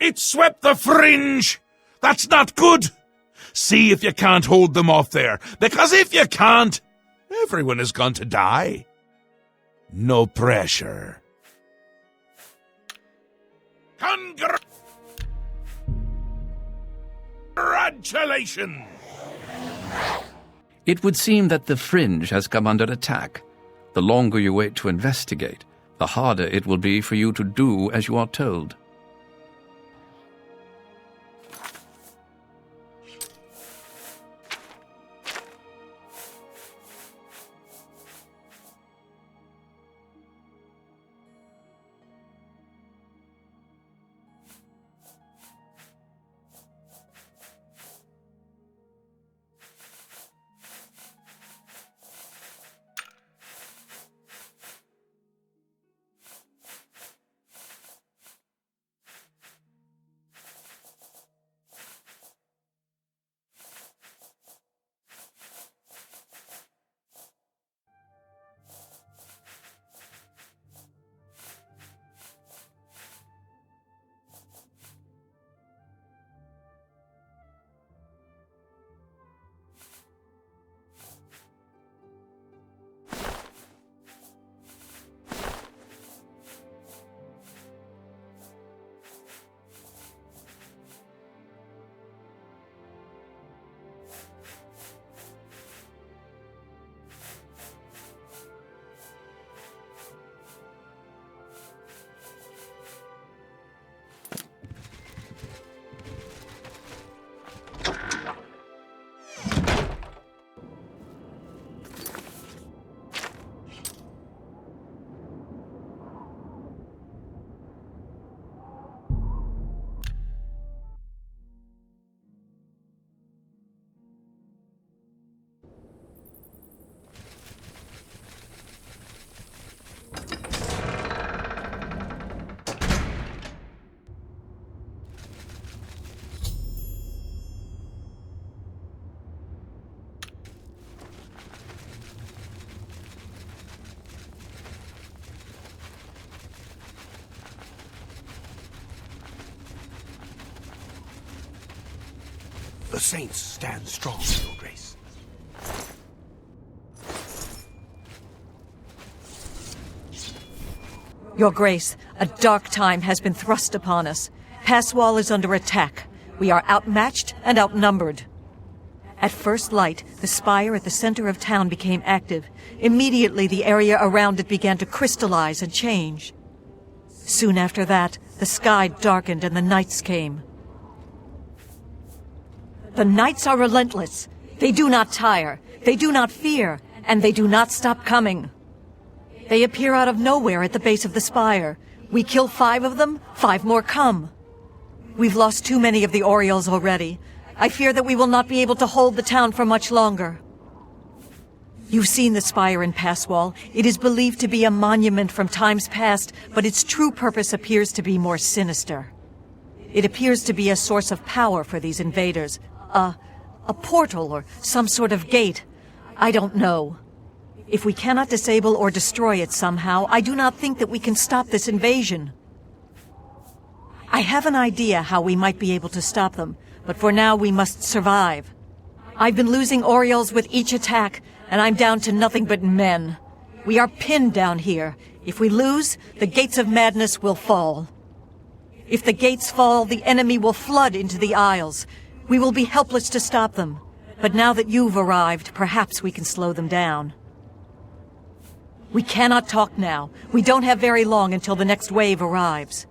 It swept the Fringe! That's not good! See if you can't hold them off there, because if you can't, everyone is going to die. No pressure. Congratulations! It would seem that the Fringe has come under attack. The longer you wait to investigate, the harder it will be for you to do as you are told. The saints stand strong, Your Grace. Your Grace, a dark time has been thrust upon us. Passwall is under attack. We are outmatched and outnumbered. At first light, the spire at the center of town became active. Immediately, the area around it began to crystallize and change. Soon after that, the sky darkened and the nights came. The nights are relentless. They do not tire, they do not fear, and they do not stop coming. They appear out of nowhere at the base of the spire. We kill 5 of them, 5 more come. We've lost too many of the Orioles already. I fear that we will not be able to hold the town for much longer. You've seen the spire in Passwall. It is believed to be a monument from times past, but its true purpose appears to be more sinister. It appears to be a source of power for these invaders. A portal or some sort of gate. I don't know. If we cannot disable or destroy it somehow, I do not think that we can stop this invasion. I have an idea how we might be able to stop them, but for now we must survive. I've been losing Orioles with each attack, and I'm down to nothing but men. We are pinned down here. If we lose, the gates of madness will fall. If the gates fall, the enemy will flood into the Isles. We will be helpless to stop them. But now that you've arrived, perhaps we can slow them down. We cannot talk now. We don't have very long until the next wave arrives.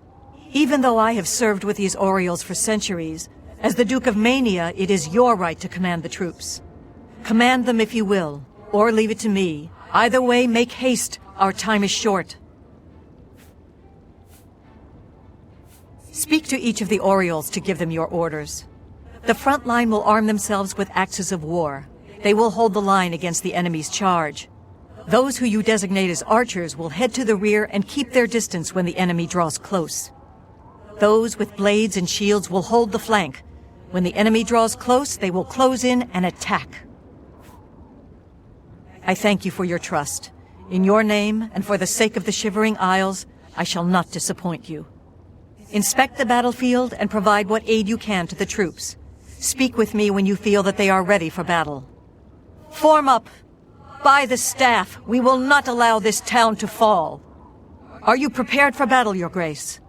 Even though I have served with these Orioles for centuries, as the Duke of Mania, it is your right to command the troops. Command them if you will, or leave it to me. Either way, make haste. Our time is short. Speak to each of the Orioles to give them your orders. The front line will arm themselves with axes of war. They will hold the line against the enemy's charge. Those who you designate as archers will head to the rear and keep their distance when the enemy draws close. Those with blades and shields will hold the flank. When the enemy draws close, they will close in and attack. I thank you for your trust. In your name, and for the sake of the Shivering Isles, I shall not disappoint you. Inspect the battlefield and provide what aid you can to the troops. Speak with me when you feel that they are ready for battle. Form up! By the staff, we will not allow this town to fall. Are you prepared for battle, Your Grace?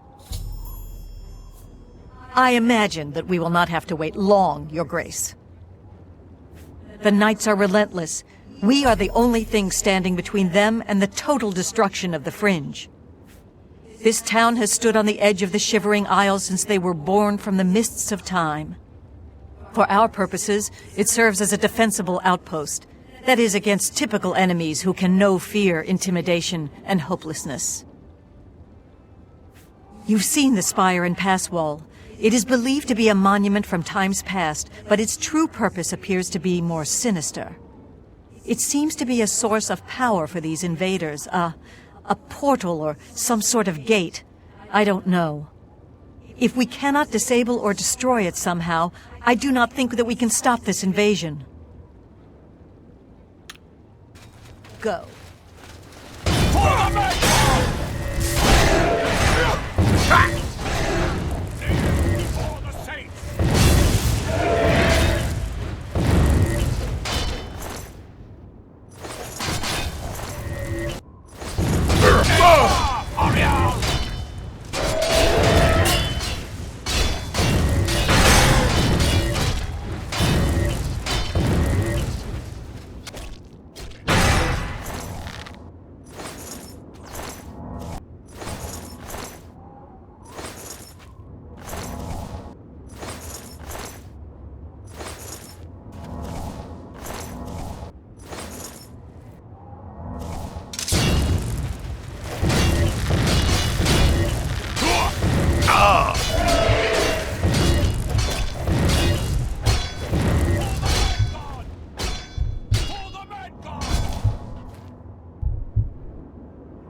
I imagine that we will not have to wait long, Your Grace. The Knights are relentless. We are the only thing standing between them and the total destruction of the Fringe. This town has stood on the edge of the Shivering Isles since they were born from the mists of time. For our purposes, it serves as a defensible outpost. That is, against typical enemies who can know fear, intimidation, and hopelessness. You've seen the spire and pass wall. It is believed to be a monument from times past, but its true purpose appears to be more sinister. It seems to be a source of power for these invaders, a portal or some sort of gate. I don't know. If we cannot disable or destroy it somehow, I do not think that we can stop this invasion. Go.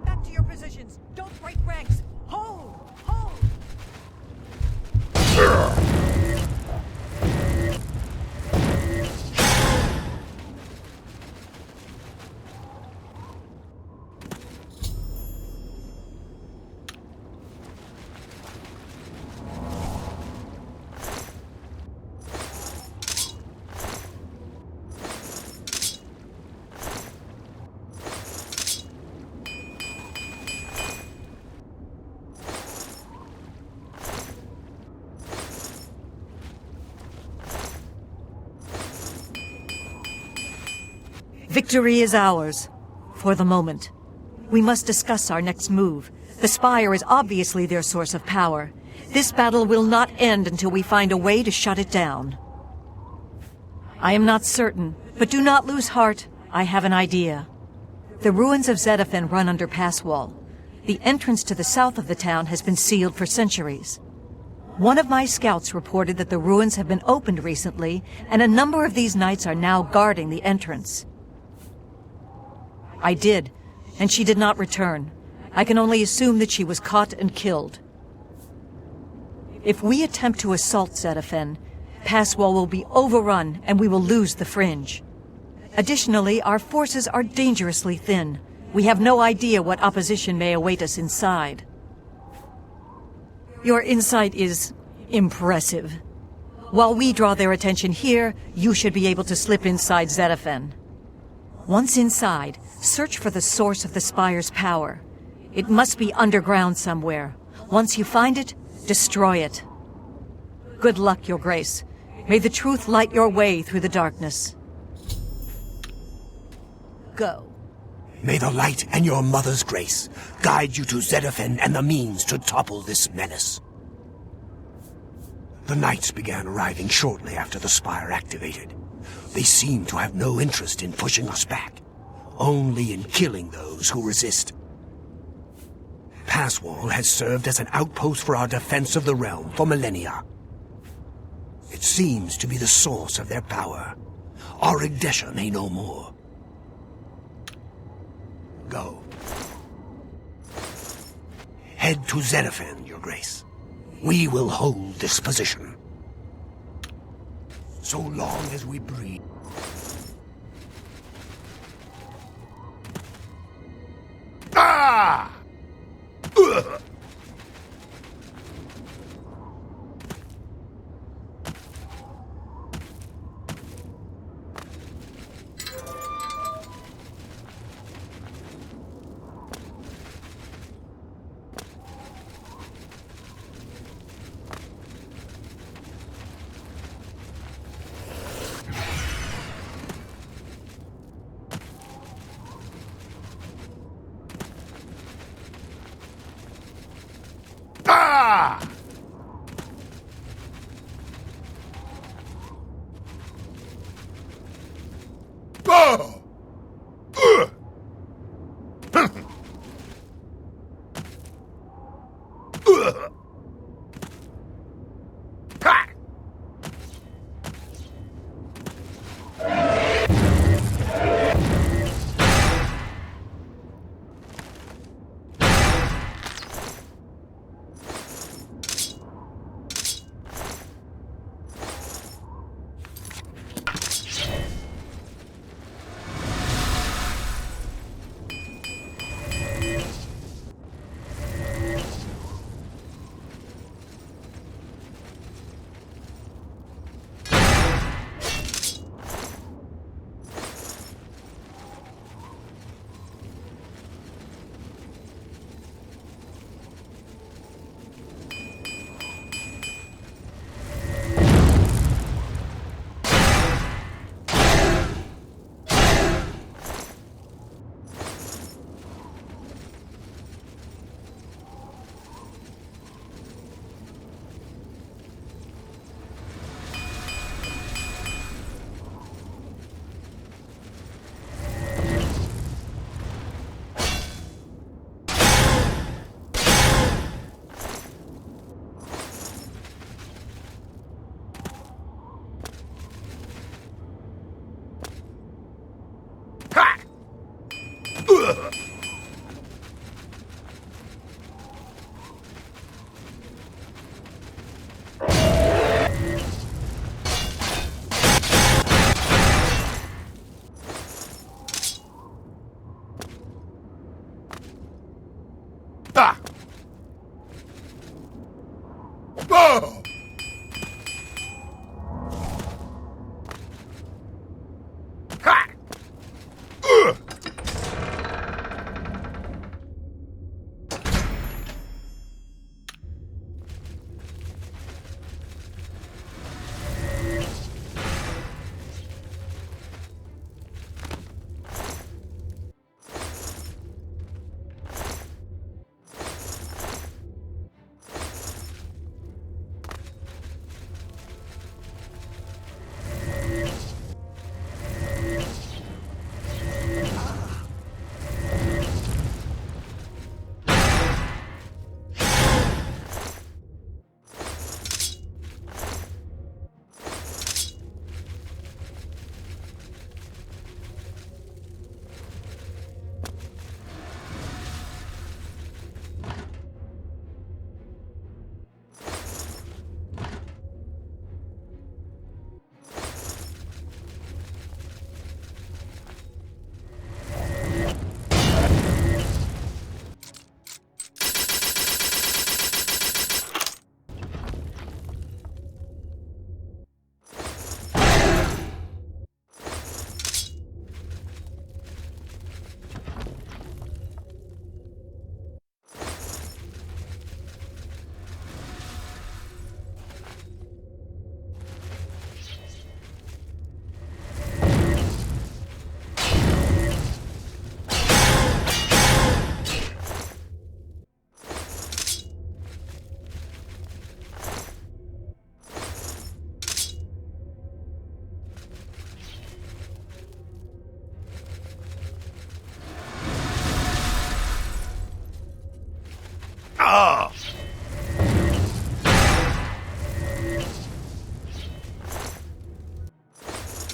Back to your positions. Don't break ranks. Hold! Hold! Victory is ours. For the moment. We must discuss our next move. The Spire is obviously their source of power. This battle will not end until we find a way to shut it down. I am not certain, but do not lose heart. I have an idea. The ruins of Zedaphen run under Passwall. The entrance to the south of the town has been sealed for centuries. One of my scouts reported that the ruins have been opened recently, and a number of these knights are now guarding the entrance. I did, and she did not return. I can only assume that she was caught and killed. If we attempt to assault Zedaphen, Passwall will be overrun and we will lose the Fringe. Additionally, our forces are dangerously thin. We have no idea what opposition may await us inside. Your insight is impressive. While we draw their attention here, you should be able to slip inside Zedaphen. Once inside, search for the source of the Spire's power. It must be underground somewhere. Once you find it, destroy it. Good luck, Your Grace. May the truth light your way through the darkness. Go. May the light and your mother's grace guide you to Zedaphen and the means to topple this menace. The knights began arriving shortly after the Spire activated. They seem to have no interest in pushing us back, only in killing those who resist. Passwall has served as an outpost for our defense of the realm for millennia. It seems to be the source of their power. Our Igdesha may know more. Go. Head to Zedaphen, Your Grace. We will hold this position. So long as we breathe. Ah! Ugh! Oh! Ha! Ugh! Ah!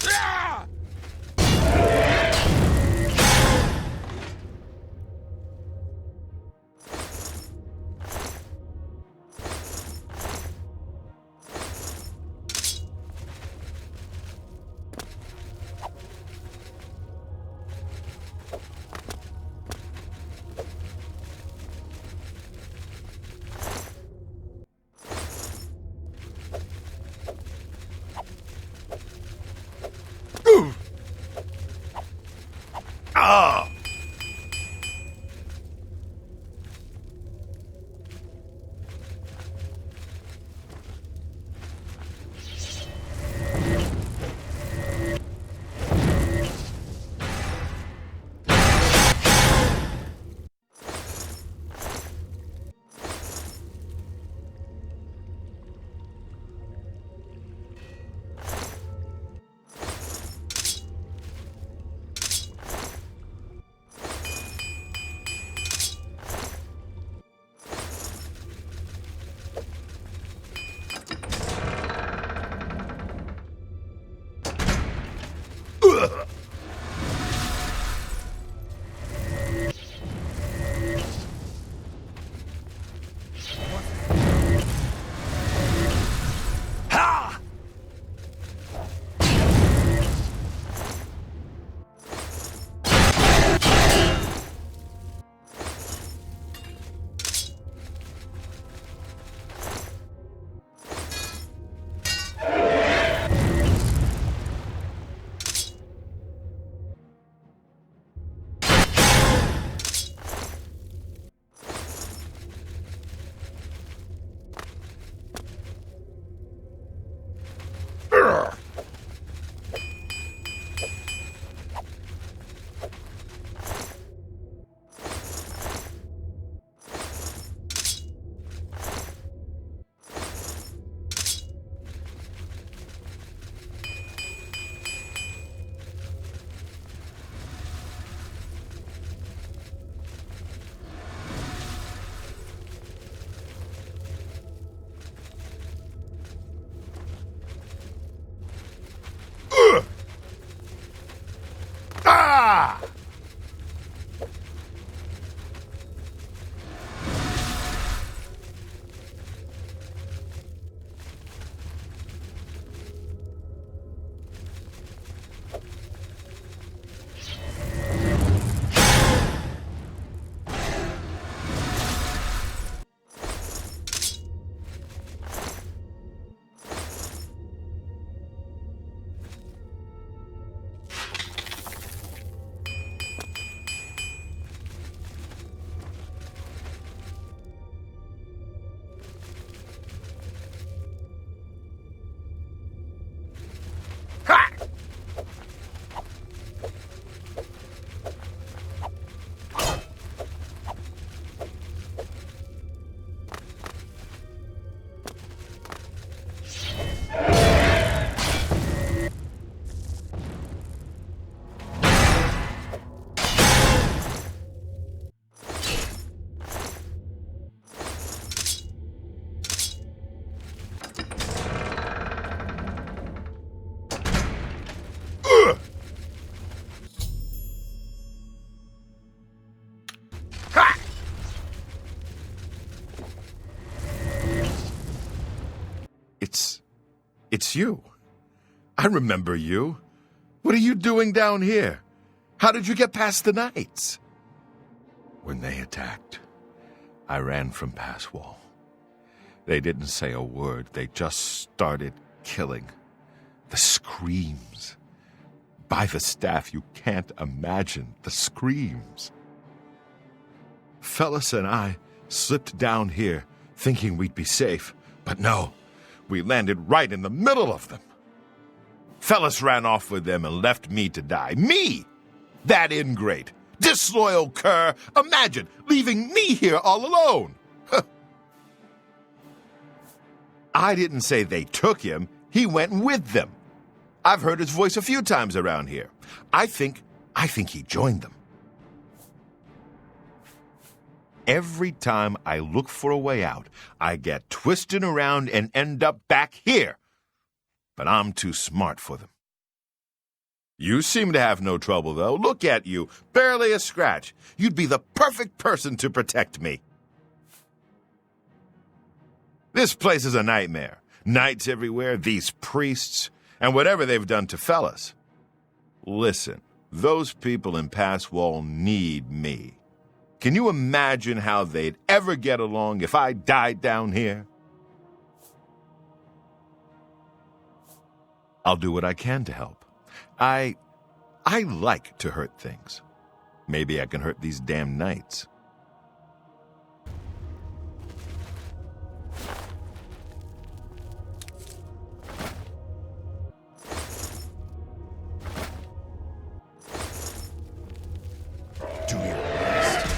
Ah! Ooh! Ah! Ugh! Ha! It's you. I remember you. What are you doing down here? How did you get past the knights? When they attacked, I ran from Passwall. They didn't say a word. They just started killing. The screams. By the staff, you can't imagine the screams. Fellas and I slipped down here thinking we'd be safe, but no, we landed right in the middle of them. Fellas ran off with them and left me to die. Me! That ingrate, disloyal cur, imagine leaving me here all alone. I didn't say they took him, he went with them. I've heard his voice a few times around here. I think he joined them. Every time I look for a way out, I get twisted around and end up back here. But I'm too smart for them. You seem to have no trouble, though. Look at you, barely a scratch. You'd be the perfect person to protect me. This place is a nightmare. Knights everywhere, these priests, and whatever they've done to fellas. Listen, those people in Passwall need me. Can you imagine how they'd ever get along if I died down here? I'll do what I can to help. I like to hurt things. Maybe I can hurt these damn knights. Do your best.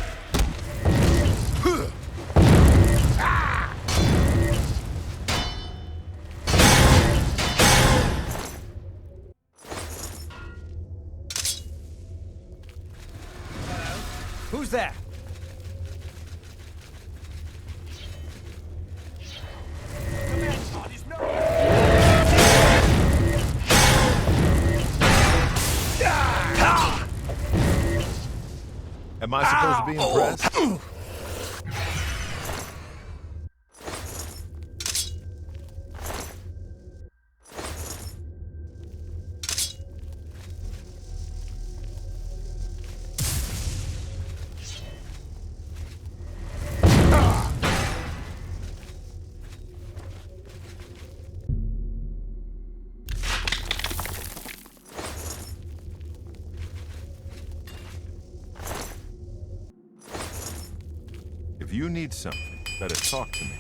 Who's there? Am I supposed to be impressed? If you need something, better talk to me.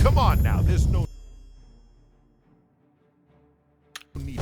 Come on now, there's no need.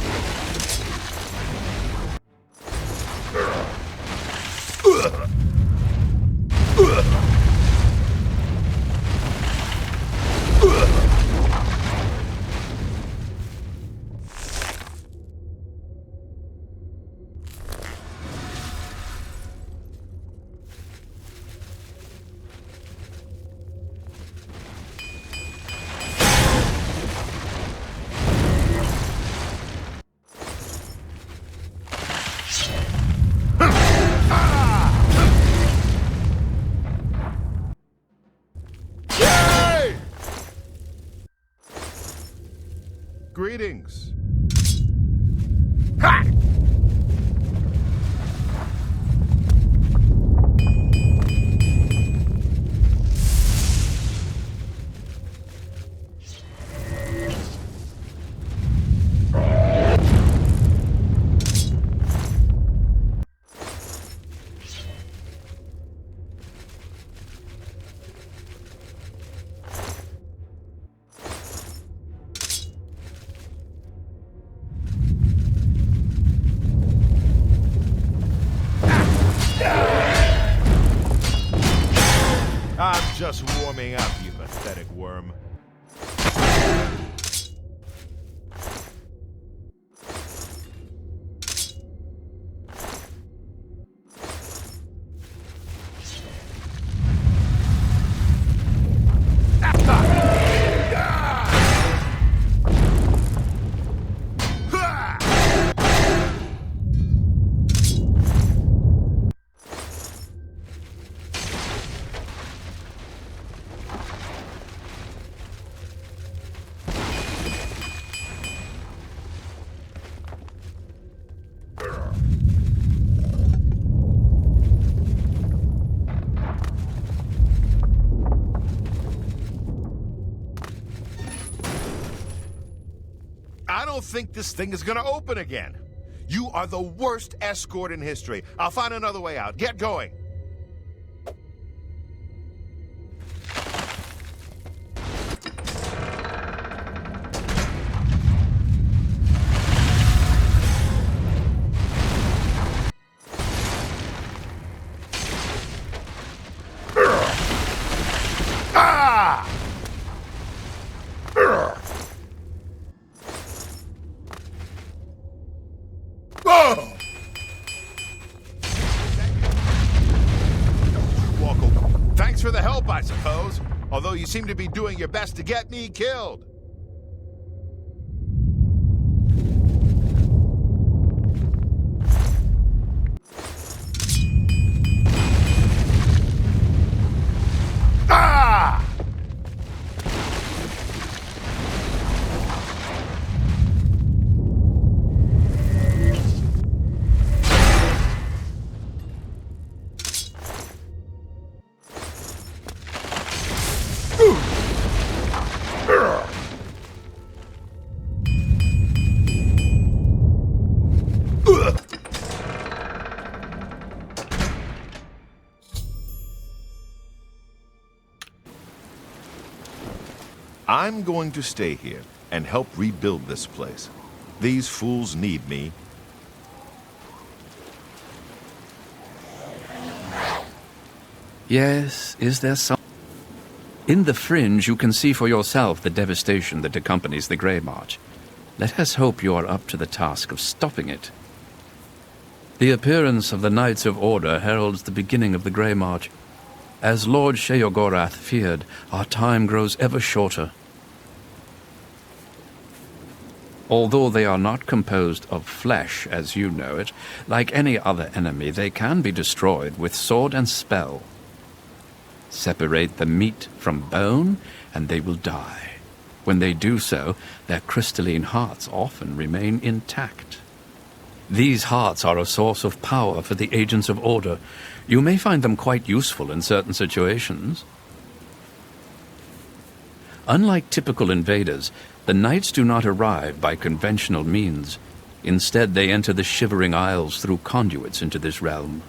Greetings. Ha! don't think this thing is gonna open again. You are the worst escort in history. I'll find another way out. Get going. Thanks for the help, I suppose. Although you seem to be doing your best to get me killed. Ah! I'm going to stay here and help rebuild this place. These fools need me. Yes, is there some... In the Fringe, you can see for yourself the devastation that accompanies the Grey March. Let us hope you are up to the task of stopping it. The appearance of the Knights of Order heralds the beginning of the Grey March. As Lord Sheogorath feared, our time grows ever shorter. Although they are not composed of flesh, as you know it, like any other enemy, they can be destroyed with sword and spell. Separate the meat from bone, and they will die. When they do so, their crystalline hearts often remain intact. These hearts are a source of power for the agents of order. You may find them quite useful in certain situations. Unlike typical invaders, the knights do not arrive by conventional means. Instead, they enter the Shivering Isles through conduits into this realm.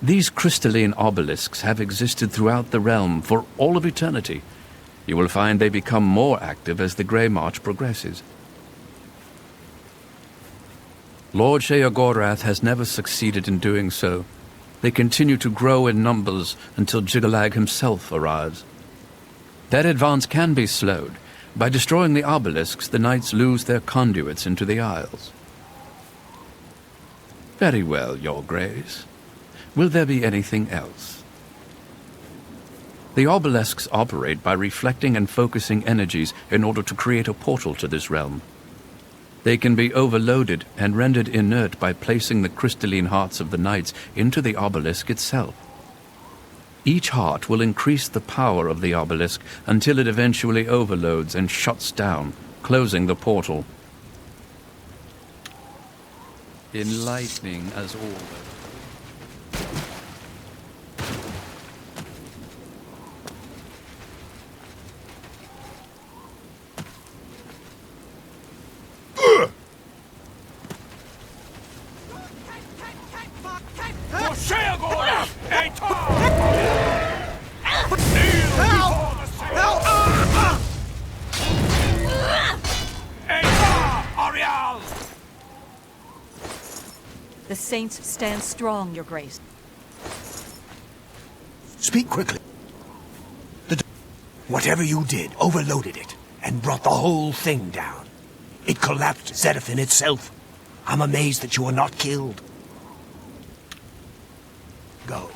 These crystalline obelisks have existed throughout the realm for all of eternity. You will find they become more active as the Grey March progresses. Lord Sheogorath has never succeeded in doing so. They continue to grow in numbers until Jiggalag himself arrives. That advance can be slowed. By destroying the obelisks, the knights lose their conduits into the Isles. Very well, Your Grace. Will there be anything else? The obelisks operate by reflecting and focusing energies in order to create a portal to this realm. They can be overloaded and rendered inert by placing the crystalline hearts of the knights into the obelisk itself. Each heart will increase the power of the obelisk until it eventually overloads and shuts down, closing the portal. Enlightening as always. The saints stand strong, Your Grace. Speak quickly. Whatever you did overloaded it and brought the whole thing down. It collapsed Zedafin itself. I'm amazed that you were not killed. Go.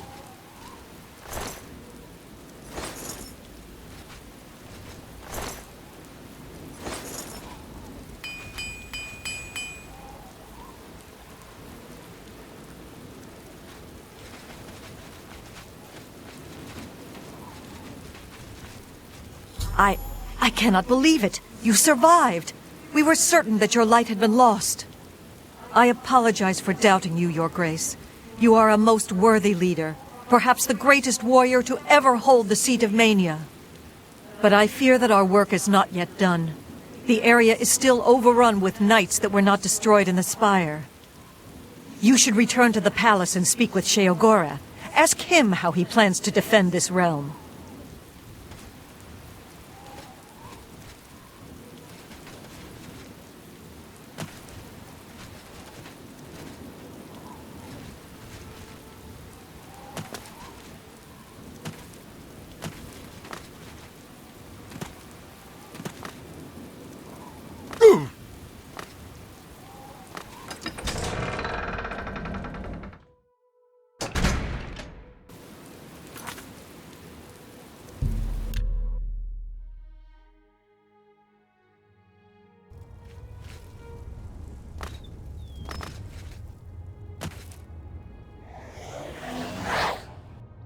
I cannot believe it. You survived. We were certain that your light had been lost. I apologize for doubting you, Your Grace. You are a most worthy leader, perhaps the greatest warrior to ever hold the seat of Mania. But I fear that our work is not yet done. The area is still overrun with knights that were not destroyed in the spire. You should return to the palace and speak with Sheogora. Ask him how he plans to defend this realm.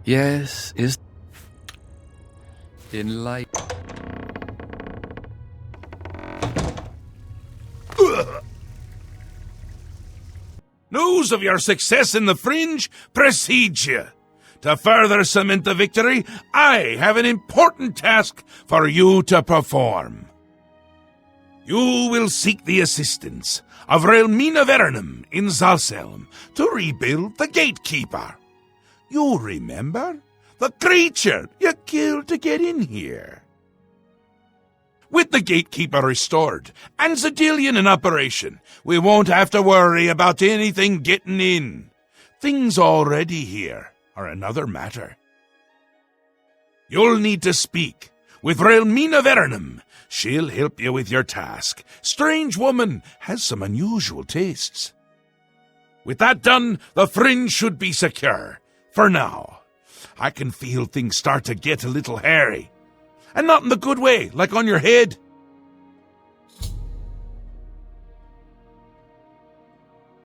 Yes, is in light. News of your success in the Fringe precedes you. To further cement the victory, I have an important task for you to perform. You will seek the assistance of Relmina Vernum in Zalselm to rebuild the Gatekeeper. You remember? The creature you killed to get in here. With the Gatekeeper restored and Zedillion in operation, we won't have to worry about anything getting in. Things already here are another matter. You'll need to speak with Relmina Vernum. She'll help you with your task. Strange woman has some unusual tastes. With that done, the Fringe should be secure. For now, I can feel things start to get a little hairy. And not in the good way, like on your head.